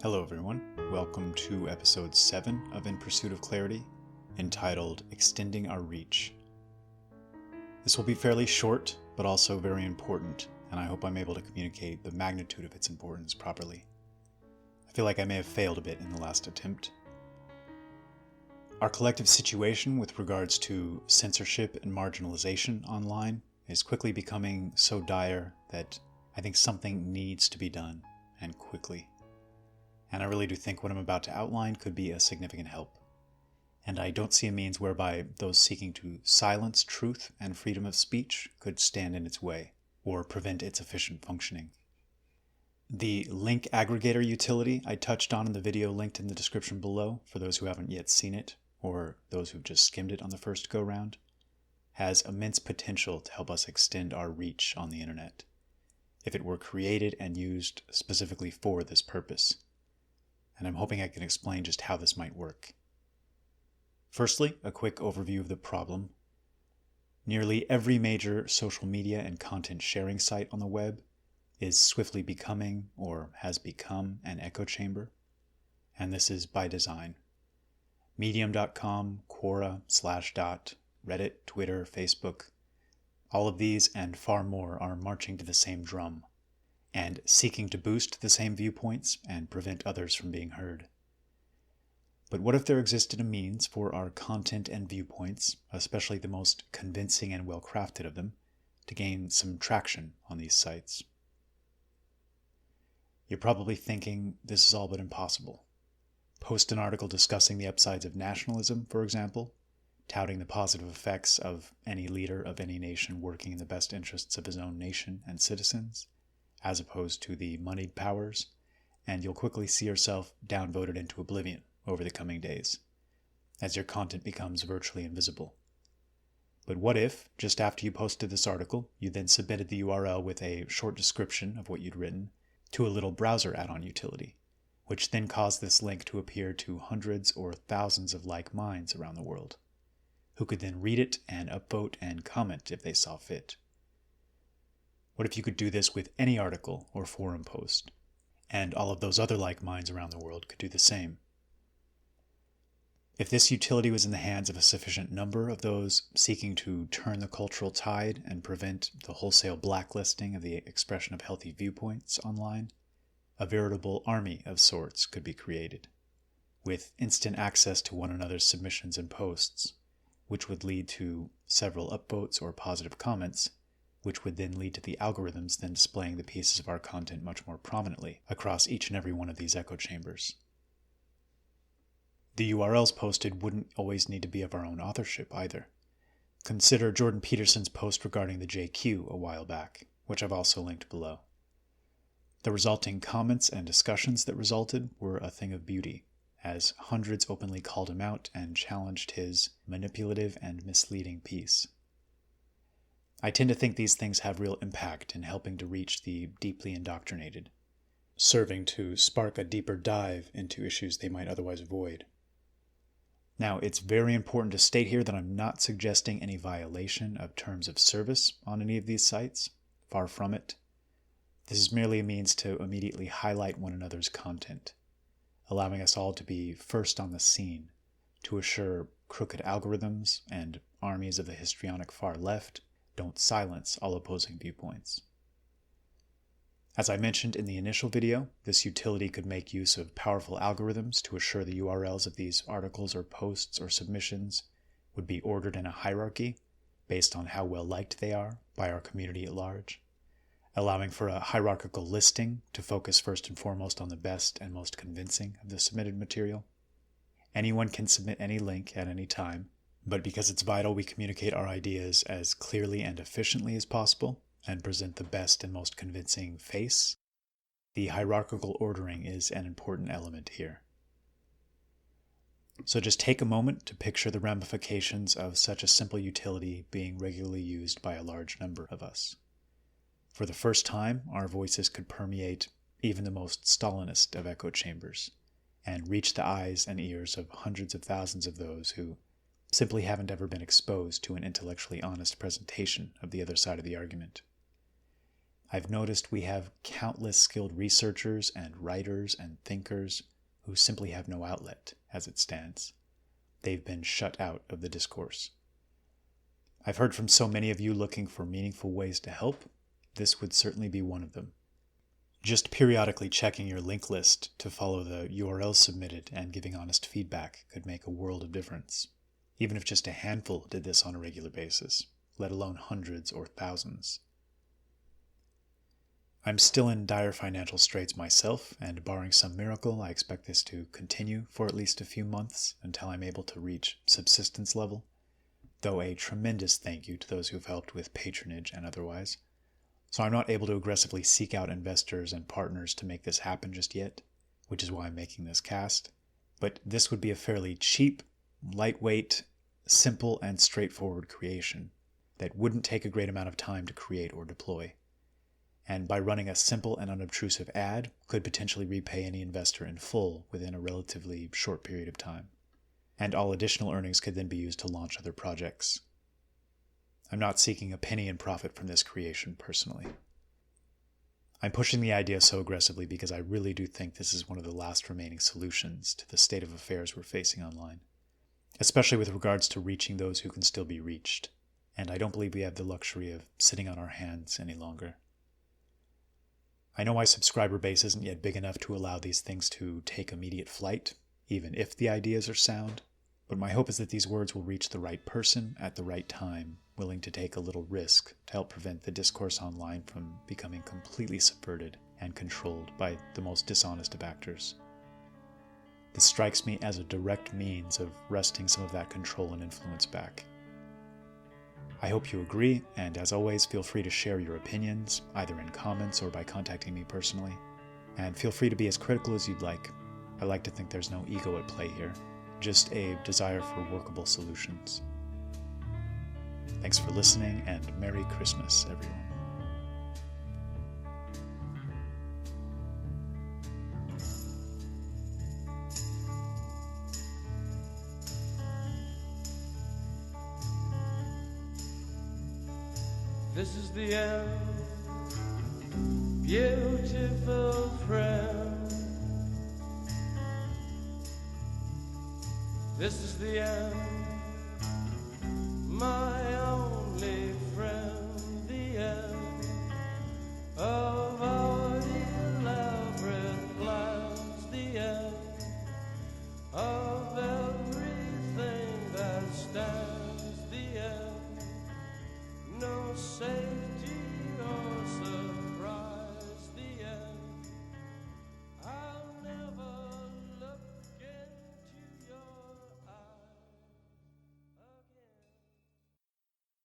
Hello everyone, welcome to episode 7 of In Pursuit of Clarity, entitled Extending Our Reach. This will be fairly short, but also very important, and I hope I'm able to communicate the magnitude of its importance properly. I feel like I may have failed a bit in the last attempt. Our collective situation with regards to censorship and marginalization online is quickly becoming so dire that I think something needs to be done, and quickly. And I really do think what I'm about to outline could be a significant help. And I don't see a means whereby those seeking to silence truth and freedom of speech could stand in its way, or prevent its efficient functioning. The link-aggregator utility I touched on in the video linked in the description below, for those who haven't yet seen it, or those who've just skimmed it on the first go-round, has immense potential to help us extend our reach on the internet, if it were created and used specifically for this purpose. And I'm hoping I can explain just how this might work. Firstly, a quick overview of the problem. Nearly every major social media and content sharing site on the web is swiftly becoming, or has become, an echo chamber, and this is by design. Medium.com, Quora, Slashdot, Reddit, Twitter, Facebook, all of these and far more are marching to the same drum, and seeking to boost the same viewpoints and prevent others from being heard. But what if there existed a means for our content and viewpoints, especially the most convincing and well-crafted of them, to gain some traction on these sites? You're probably thinking this is all but impossible. Post an article discussing the upsides of nationalism, for example, touting the positive effects of any leader of any nation working in the best interests of his own nation and citizens, as opposed to the moneyed powers, and you'll quickly see yourself downvoted into oblivion over the coming days, as your content becomes virtually invisible. But what if, just after you posted this article, you then submitted the URL with a short description of what you'd written to a little browser add-on utility, which then caused this link to appear to hundreds or thousands of like minds around the world, who could then read it and upvote and comment if they saw fit? What if you could do this with any article or forum post, and all of those other like minds around the world could do the same? If this utility was in the hands of a sufficient number of those seeking to turn the cultural tide and prevent the wholesale blacklisting of the expression of healthy viewpoints online, a veritable army of sorts could be created, with instant access to one another's submissions and posts, which would lead to several upvotes or positive comments, which would then lead to the algorithms then displaying the pieces of our content much more prominently across each and every one of these echo chambers. The URLs posted wouldn't always need to be of our own authorship either. Consider Jordan Peterson's post regarding the JQ a while back, which I've also linked below. The resulting comments and discussions that resulted were a thing of beauty, as hundreds openly called him out and challenged his manipulative and misleading piece. I tend to think these things have real impact in helping to reach the deeply indoctrinated, serving to spark a deeper dive into issues they might otherwise avoid. Now, it's very important to state here that I'm not suggesting any violation of terms of service on any of these sites. Far from it. This is merely a means to immediately highlight one another's content, allowing us all to be first on the scene, to assure crooked algorithms and armies of the histrionic far left don't silence all opposing viewpoints. As I mentioned in the initial video, this utility could make use of powerful algorithms to assure the URLs of these articles or posts or submissions would be ordered in a hierarchy based on how well liked they are by our community at large, allowing for a hierarchical listing to focus first and foremost on the best and most convincing of the submitted material. Anyone can submit any link at any time, but because it's vital we communicate our ideas as clearly and efficiently as possible and present the best and most convincing face, the hierarchical ordering is an important element here. So just take a moment to picture the ramifications of such a simple utility being regularly used by a large number of us. For the first time, our voices could permeate even the most Stalinist of echo chambers and reach the eyes and ears of hundreds of thousands of those who simply haven't ever been exposed to an intellectually honest presentation of the other side of the argument. I've noticed we have countless skilled researchers and writers and thinkers who simply have no outlet as it stands. They've been shut out of the discourse. I've heard from so many of you looking for meaningful ways to help. This would certainly be one of them. Just periodically checking your link list to follow the URLs submitted and giving honest feedback could make a world of difference, even if just a handful did this on a regular basis, let alone hundreds or thousands. I'm still in dire financial straits myself, and barring some miracle, I expect this to continue for at least a few months until I'm able to reach subsistence level, though a tremendous thank you to those who've helped with patronage and otherwise. So I'm not able to aggressively seek out investors and partners to make this happen just yet, which is why I'm making this cast. But this would be a fairly cheap, lightweight, simple, and straightforward creation that wouldn't take a great amount of time to create or deploy. And by running a simple and unobtrusive ad, could potentially repay any investor in full within a relatively short period of time. And all additional earnings could then be used to launch other projects. I'm not seeking a penny in profit from this creation personally. I'm pushing the idea so aggressively because I really do think this is one of the last remaining solutions to the state of affairs we're facing online, especially with regards to reaching those who can still be reached, and I don't believe we have the luxury of sitting on our hands any longer. I know my subscriber base isn't yet big enough to allow these things to take immediate flight, even if the ideas are sound, but my hope is that these words will reach the right person at the right time, willing to take a little risk to help prevent the discourse online from becoming completely subverted and controlled by the most dishonest of actors. This strikes me as a direct means of wresting some of that control and influence back. I hope you agree, and as always, feel free to share your opinions, either in comments or by contacting me personally. And feel free to be as critical as you'd like. I like to think there's no ego at play here, just a desire for workable solutions. Thanks for listening, and Merry Christmas, everyone. This is the end, beautiful friend. This is the end, my own.